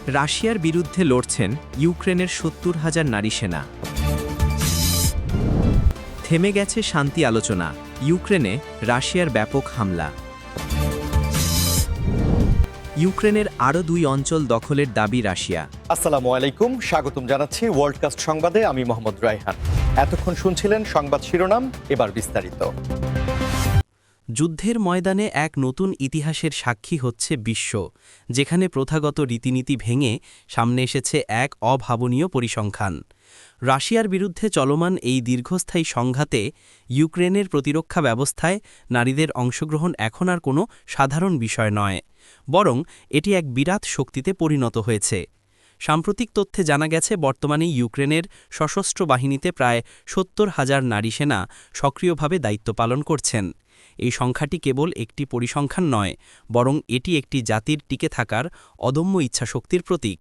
রাশিয়ার বিরুদ্ধে লড়ছেন ইউক্রেনের ৭০,০০০ নারী সেনা। থেমে গেছে শান্তি আলোচনা, ইউক্রেনে রাশিয়ার ব্যাপক হামলা। ইউক্রেনের আরও ২ অঞ্চল দখলের দাবি রাশিয়া। আসসালামু আলাইকুম, স্বাগতম জানাচ্ছি ওয়ার্ল্ডকাস্ট সংবাদে। আমি মোহাম্মদ রায়হান। এতক্ষণ শুনছিলেন সংবাদ শিরোনাম, এবার বিস্তারিত। যুদ্ধের ময়দানে এক নতুন ইতিহাসের সাক্ষী হচ্ছে বিশ্ব, যেখানে প্রথাগত রীতিনীতি ভেঙে সামনে এসেছে এক অভাবনীয় পরিসংখ্যান। রাশিয়ার বিরুদ্ধে চলমান এই দীর্ঘস্থায়ী সংঘাতে ইউক্রেনের প্রতিরক্ষা ব্যবস্থায় নারীদের অংশগ্রহণ এখন আর কোনো সাধারণ বিষয় নয়, বরং এটি এক বিরাট শক্তিতে পরিণত হয়েছে। সাম্প্রতিক তথ্যে জানা গেছে বর্তমানে ইউক্রেনের সশস্ত্র বাহিনীতে প্রায় ৭০,০০০ নারী সেনা সক্রিয়ভাবে দায়িত্ব পালন করছেন। এই সংখ্যাটি কেবল একটি পরিসংখ্যান নয়, বরং এটি একটি জাতির টিকে থাকার অদম্য ইচ্ছাশক্তির প্রতীক।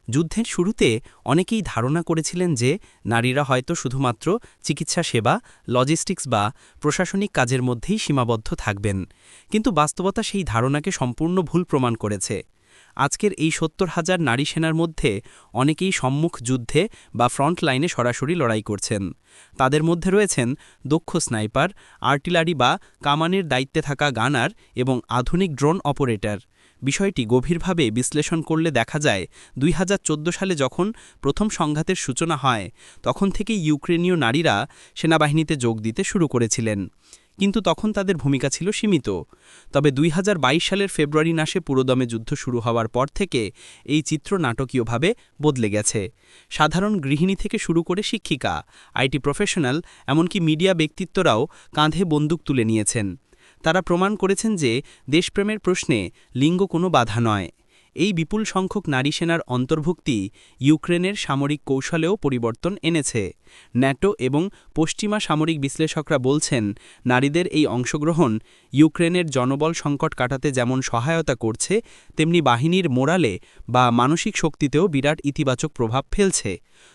যুদ্ধের শুরুতে অনেকেই ধারণা করেছিলেন যে নারীরা হয়তো শুধুমাত্র চিকিৎসা সেবা, লজিস্টিক্স বা প্রশাসনিক কাজের মধ্যেই সীমাবদ্ধ থাকবেন, কিন্তু বাস্তবতা সেই ধারণাকে সম্পূর্ণ ভুল প্রমাণ করেছে। আজকের এই ৭০,০০০ নারী সেনার মধ্যে অনেকেই সম্মুখ যুদ্ধে বা ফ্রন্ট লাইনে সরাসরি লড়াই করছেন। তাদের মধ্যে রয়েছেন দক্ষ স্নাইপার, আর্টিলারি বা কামানের দায়িত্বে থাকা গানার এবং আধুনিক ড্রোন অপারেটর। বিষয়টি গভীরভাবে বিশ্লেষণ করলে দেখা যায় ২০১৪ সালে যখন প্রথম সংঘাতের সূচনা হয়, তখন থেকেই ইউক্রেনীয় নারীরা সেনাবাহিনীতে যোগ দিতে শুরু করেছিলেন, কিন্তু তখন তাদের ভূমিকা ছিল সীমিত। তবে ২০২২ সালের ফেব্রুয়ারি মাসে পুরোদমে যুদ্ধ শুরু হওয়ার পর থেকে এই চিত্র নাটকীয়ভাবে বদলে গেছে। সাধারণ গৃহিণী থেকে শুরু করে শিক্ষিকা, আইটি প্রফেশনাল, এমনকি মিডিয়া ব্যক্তিত্বরাও কাঁধে বন্দুক তুলে নিয়েছেন। তারা প্রমাণ করেছেন যে দেশপ্রেমের প্রশ্নে লিঙ্গ কোনো বাধা নয়। এই বিপুল সংখ্যক নারী সেনার অন্তর্ভুক্তি ইউক্রেনের সামরিক কৌশলেও পরিবর্তন এনেছে। ন্যাটো এবং পশ্চিমা সামরিক বিশ্লেষকরা বলছেন, নারীদের এই অংশগ্রহণ ইউক্রেনের জনবল সংকট কাটাতে যেমন সহায়তা করছে, তেমনি বাহিনীর মোরালে বা মানসিক শক্তিতেও বিরাট ইতিবাচক প্রভাব ফেলছে।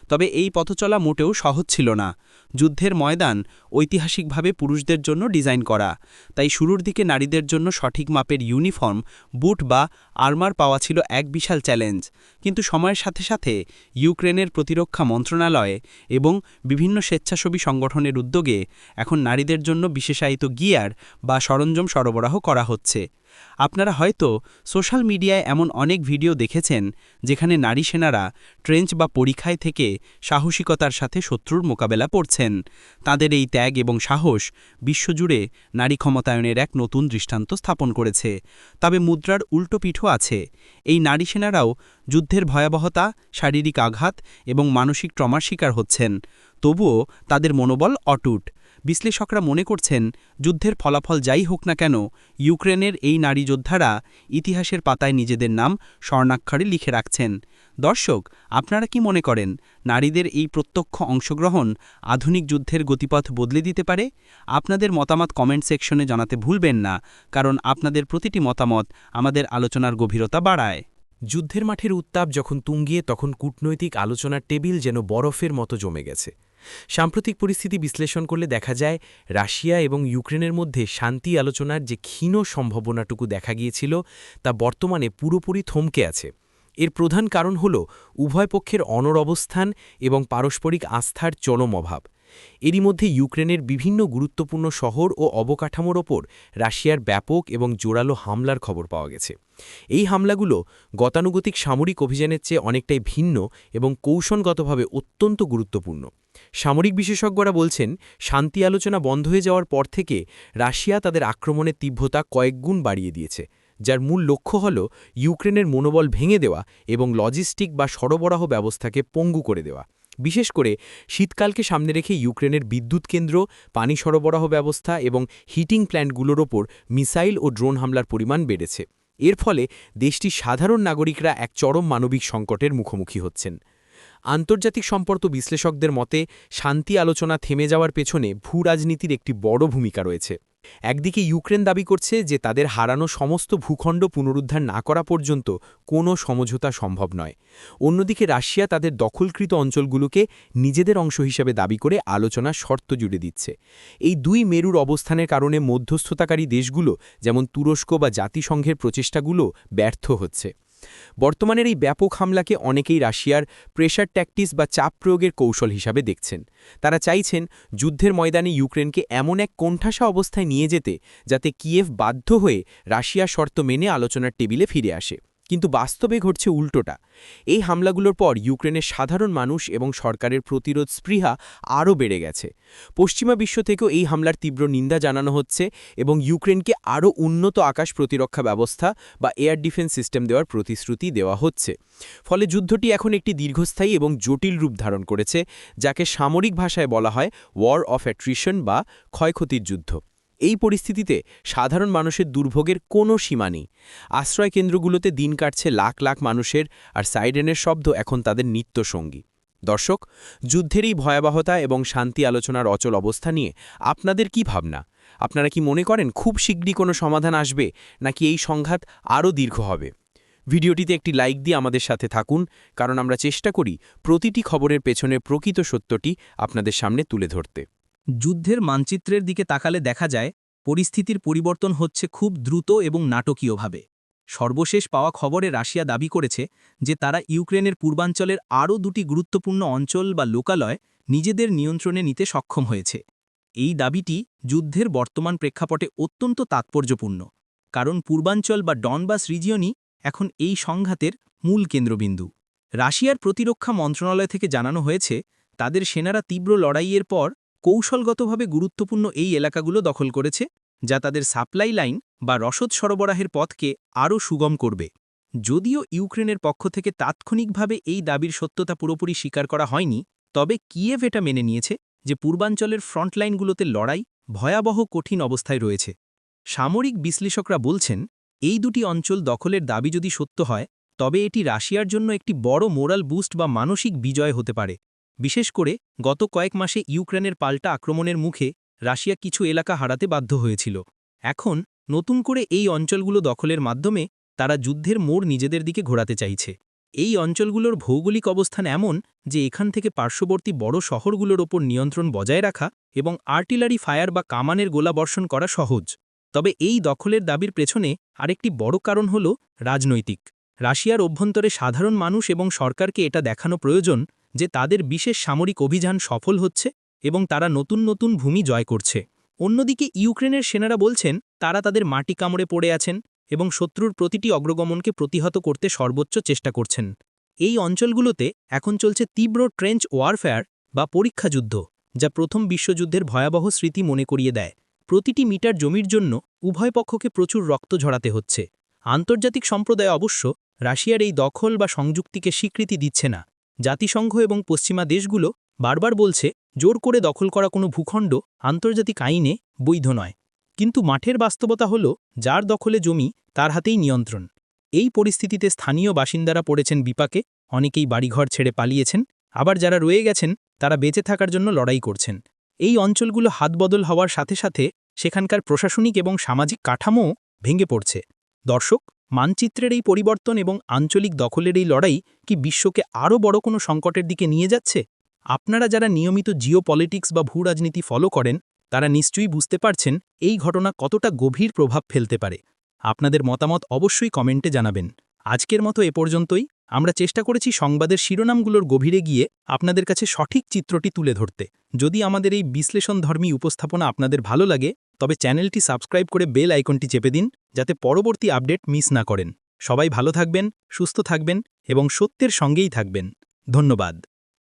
তবে এই পথচলা মোটেও সহজ ছিল না। যুদ্ধের ময়দান ঐতিহাসিকভাবে পুরুষদের জন্য ডিজাইন করা, তাই শুরুর দিকে নারীদের জন্য সঠিক মাপের ইউনিফর্ম, বুট বা আর্মার পাওয়া ছিল এক বিশাল চ্যালেঞ্জ। কিন্তু সময়ের সাথে সাথে ইউক্রেনের প্রতিরক্ষা মন্ত্রণালয় এবং বিভিন্ন স্বেচ্ছাসেবী সংগঠনের উদ্যোগে এখন নারীদের জন্য বিশেষায়িত গিয়ার বা সরঞ্জাম সরবরাহ করা হচ্ছে। আপনারা হয়তো সোশ্যাল মিডিয়ায় এমন অনেক ভিডিও দেখেছেন যেখানে নারী সেনারা ট্রেঞ্চ বা পরীক্ষায় থেকে সাহসিকতার সাথে শত্রুর মোকাবেলা করছেন। তাদের এই ত্যাগ এবং সাহস বিশ্বজুড়ে নারী ক্ষমতায়নের এক নতুন দৃষ্টান্ত স্থাপন করেছে। তবে মুদ্রার উল্টো পিঠও আছে। এই নারী সেনারাও যুদ্ধের ভয়াবহতা, শারীরিক আঘাত এবং মানসিক ট্রমার শিকার হচ্ছেন। তবুও তাদের মনোবল অটুট। বিশ্লেষকরা মনে করছেন, যুদ্ধের ফলাফল যাই হোক না কেন, ইউক্রেনের এই নারী যোদ্ধারা ইতিহাসের পাতায় নিজেদের নাম স্বর্ণাক্ষরে লিখে রাখছেন। দর্শক, আপনারা কি মনে করেন, নারীদের এই প্রত্যক্ষ অংশগ্রহণ আধুনিক যুদ্ধের গতিপথ বদলে দিতে পারে? আপনাদের মতামত কমেন্ট সেকশনে জানাতে ভুলবেন না, কারণ আপনাদের প্রতিটি মতামত আমাদের আলোচনার গভীরতা বাড়ায়। যুদ্ধের মাঠের উত্তাপ যখন তুঙ্গে, তখন কূটনৈতিক আলোচনার টেবিল যেন বরফের মতো জমে গেছে। সাম্প্রতিক পরিস্থিতি বিশ্লেষণ করলে দেখা যায়, রাশিয়া এবং ইউক্রেনের মধ্যে শান্তি আলোচনার যে ক্ষীণ সম্ভাবনাটুকু দেখা গিয়েছিল, তা বর্তমানে পুরোপুরি থমকে আছে। এর প্রধান কারণ হল উভয় পক্ষের অনড় অবস্থান এবং পারস্পরিক আস্থার চরম অভাব। এরই মধ্যে ইউক্রেনের বিভিন্ন গুরুত্বপূর্ণ শহর ও অবকাঠামোর ওপর রাশিয়ার ব্যাপক এবং জোরালো হামলার খবর পাওয়া গেছে। এই হামলাগুলো গতানুগতিক সামরিক অভিযানের চেয়ে অনেকটাই ভিন্ন এবং কৌশলগতভাবে অত্যন্ত গুরুত্বপূর্ণ। সামরিক বিশেষজ্ঞরা বলছেন, শান্তি আলোচনা বন্ধ হয়ে যাওয়ার পর থেকে রাশিয়া তাদের আক্রমণের তীব্রতা কয়েকগুণ বাড়িয়ে দিয়েছে, যার মূল লক্ষ্য হল ইউক্রেনের মনোবল ভেঙে দেওয়া এবং লজিস্টিক বা সরবরাহ ব্যবস্থাকে পঙ্গু করে দেওয়া। বিশেষ করে শীতকালকে সামনে রেখে ইউক্রেনের বিদ্যুৎ কেন্দ্র, পানি সরবরাহ ব্যবস্থা এবং হিটিং প্ল্যান্টগুলোর ওপর মিসাইল ও ড্রোন হামলার পরিমাণ বেড়েছে। এর ফলে দেশটির সাধারণ নাগরিকরা এক চরম মানবিক সংকটের মুখোমুখি হচ্ছেন। আন্তর্জাতিক সম্পর্ক বিশ্লেষকদের মতে, শান্তি আলোচনা থেমে যাওয়ার পেছনে ভূরাজনীতির একটি বড় ভূমিকা রয়েছে। একদিকে ইউক্রেন দাবি করছে যে তাদের হারানো সমস্ত ভূখণ্ড পুনরুদ্ধার না করা পর্যন্ত কোনো সমঝোতা সম্ভব নয়। অন্যদিকে রাশিয়া তাদের দখলকৃত অঞ্চলগুলোকে নিজেদের অংশ হিসেবে দাবি করে আলোচনার শর্ত জুড়ে দিচ্ছে। এই দুই মেরুর অবস্থানের কারণে মধ্যস্থতাকারী দেশগুলো যেমন তুরস্ক বা জাতিসংঘের প্রচেষ্টাগুলো ব্যর্থ হচ্ছে। বর্তমানের এই ব্যাপক হামলাকে অনেকেই রাশিয়ার প্রেশার ট্যাকটিক্স বা চাপ প্রয়োগের কৌশল হিসাবে দেখছেন। তারা চাইছেন যুদ্ধের ময়দানে ইউক্রেনকে এমন এক কোণঠাসা অবস্থায় নিয়ে যেতে যাতে কিয়েভ বাধ্য হয়ে রাশিয়ার শর্ত মেনে আলোচনার টেবিলে ফিরে আসে। কিন্তু বাস্তবে ঘটছে উল্টোটা। এই হামলাগুলোর পর ইউক্রেনের সাধারণ মানুষ এবং সরকারের প্রতিরোধ স্পৃহা আরও বেড়ে গেছে। পশ্চিমা বিশ্ব থেকেও এই হামলার তীব্র নিন্দা জানানো হচ্ছে এবং ইউক্রেনকে আরও উন্নত আকাশ প্রতিরক্ষা ব্যবস্থা বা এয়ার ডিফেন্স সিস্টেম দেওয়ার প্রতিশ্রুতি দেওয়া হচ্ছে। ফলে যুদ্ধটি এখন একটি দীর্ঘস্থায়ী এবং জটিল রূপ ধারণ করেছে, যাকে সামরিক ভাষায় বলা হয় ওয়ার অফ অ্যাট্রিশন বা ক্ষয়ক্ষতির যুদ্ধ। এই পরিস্থিতিতে সাধারণ মানুষের দুর্ভোগের কোনো সীমা নেই। আশ্রয়কেন্দ্রগুলোতে দিন কাটছে লাখ লাখ মানুষের, আর সাইরেনের শব্দ এখন তাদের নিত্যসঙ্গী। দর্শক, যুদ্ধের এই ভয়াবহতা এবং শান্তি আলোচনার অচল অবস্থা নিয়ে আপনাদের কি ভাবনা? আপনারা কি মনে করেন খুব শীঘ্রই কোনো সমাধান আসবে, নাকি এই সংঘাত আরও দীর্ঘ হবে? ভিডিওটিতে একটি লাইক দিয়ে আমাদের সাথে থাকুন, কারণ আমরা চেষ্টা করি প্রতিটি খবরের পেছনের প্রকৃত সত্যটি আপনাদের সামনে তুলে ধরতে। যুদ্ধের মানচিত্রের দিকে তাকালে দেখা যায় পরিস্থিতির পরিবর্তন হচ্ছে খুব দ্রুত এবং নাটকীয়ভাবে। সর্বশেষ পাওয়া খবরে রাশিয়া দাবি করেছে যে তারা ইউক্রেনের পূর্বাঞ্চলের আরও দুটি গুরুত্বপূর্ণ অঞ্চল বা লোকালয় নিজেদের নিয়ন্ত্রণে নিতে সক্ষম হয়েছে। এই দাবিটি যুদ্ধের বর্তমান প্রেক্ষাপটে অত্যন্ত তাৎপর্যপূর্ণ, কারণ পূর্বাঞ্চল বা ডনবাস রিজিয়নই এখন এই সংঘাতের মূল কেন্দ্রবিন্দু। রাশিয়ার প্রতিরক্ষা মন্ত্রণালয় থেকে জানানো হয়েছে তাদের সেনারা তীব্র লড়াইয়ের পর কৌশলগতভাবে গুরুত্বপূর্ণ এই এলাকাগুলো দখল করেছে, যা তাদের সাপ্লাই লাইন বা রসদ সরবরাহের পথকে আরও সুগম করবে। যদিও ইউক্রেনের পক্ষ থেকে তাৎক্ষণিকভাবে এই দাবির সত্যতা পুরোপুরি স্বীকার করা হয়নি, তবে কিয়েভ এটা মেনে নিয়েছে যে পূর্বাঞ্চলের ফ্রন্টলাইনগুলোতে লড়াই ভয়াবহ কঠিন অবস্থায় রয়েছে। সামরিক বিশ্লেষকরা বলছেন এই দুটি অঞ্চল দখলের দাবি যদি সত্য হয়, তবে এটি রাশিয়ার জন্য একটি বড় মোরাল বুস্ট বা মানসিক বিজয় হতে পারে। বিশেষ করে গত কয়েক মাসে ইউক্রেনের পাল্টা আক্রমণের মুখে রাশিয়া কিছু এলাকা হারাতে বাধ্য হয়েছিল। এখন নতুন করে এই অঞ্চলগুলো দখলের মাধ্যমে তারা যুদ্ধের মোড় নিজেদের দিকে ঘোরাতে চাইছে। এই অঞ্চলগুলোর ভৌগোলিক অবস্থান এমন যে এখান থেকে পার্শ্ববর্তী বড় শহরগুলোর ওপর নিয়ন্ত্রণ বজায় রাখা এবং আর্টিলারি ফায়ার বা কামানের গোলাবর্ষণ করা সহজ। তবে এই দখলের দাবির পেছনে আরেকটি বড় কারণ হল রাজনৈতিক। রাশিয়ার অভ্যন্তরে সাধারণ মানুষ এবং সরকারকে এটা দেখানো প্রয়োজন যে তাদের বিশেষ সামরিক অভিযান সফল হচ্ছে এবং তারা নতুন নতুন ভূমি জয় করছে। অন্যদিকে ইউক্রেনের সেনারা বলছেন তারা তাদের মাটি কামড়ে পড়ে আছেন এবং শত্রুর প্রতিটি অগ্রগমনকে প্রতিহত করতে সর্বোচ্চ চেষ্টা করছেন। এই অঞ্চলগুলোতে এখন চলছে তীব্র ট্রেঞ্চ ওয়ারফেয়ার বা পরীক্ষা যুদ্ধ, যা প্রথম বিশ্বযুদ্ধের ভয়াবহ স্মৃতি মনে করিয়ে দেয়। প্রতিটি মিটার জমির জন্য উভয় পক্ষকে প্রচুর রক্ত ঝরাতে হচ্ছে। আন্তর্জাতিক সম্প্রদায় অবশ্য রাশিয়ার এই দখল বা সংযুক্তিকে স্বীকৃতি দিচ্ছে না। জাতিসংঘ এবং পশ্চিমা দেশগুলো বারবার বলছে জোর করে দখল করা কোনো ভূখণ্ড আন্তর্জাতিক আইনে বৈধ নয়। কিন্তু মাঠের বাস্তবতা হল যার দখলে জমি তার হাতেই নিয়ন্ত্রণ। এই পরিস্থিতিতে স্থানীয় বাসিন্দারা পড়েছেন বিপাকে, অনেকেই বাড়িঘর ছেড়ে পালিয়েছেন, আবার যারা রয়ে গেছেন তারা বেঁচে থাকার জন্য লড়াই করছেন। এই অঞ্চলগুলো হাতবদল হওয়ার সাথে সাথে সেখানকার প্রশাসনিক এবং সামাজিক কাঠামোও ভেঙে পড়ছে। দর্শক, মানচিত্রের এই পরিবর্তন এবং আঞ্চলিক দখলের এই লড়াই কি বিশ্বকে আরও বড় কোনো সংকটের দিকে নিয়ে যাচ্ছে? আপনারা যারা নিয়মিত জিওপলিটিক্স বা ভূরাজনীতি ফলো করেন, তারা নিশ্চয়ই বুঝতে পারছেন এই ঘটনা কতটা গভীর প্রভাব ফেলতে পারে। আপনাদের মতামত অবশ্যই কমেন্টে জানাবেন। আজকের মতো এ পর্যন্তই। আমরা চেষ্টা করেছি সংবাদের শিরোনামগুলোর গভীরে গিয়ে আপনাদের কাছে সঠিক চিত্রটি তুলে ধরতে। যদি আমাদের এই বিশ্লেষণধর্মী উপস্থাপনা আপনাদের ভালো লাগে, তবে চ্যানেলটি সাবস্ক্রাইব করে বেল আইকনটি চেপে দিন, যাতে পরবর্তী আপডেট মিস না করেন। সবাই ভালো থাকবেন, সুস্থ থাকবেন এবং সত্যের সঙ্গেই থাকবেন। ধন্যবাদ।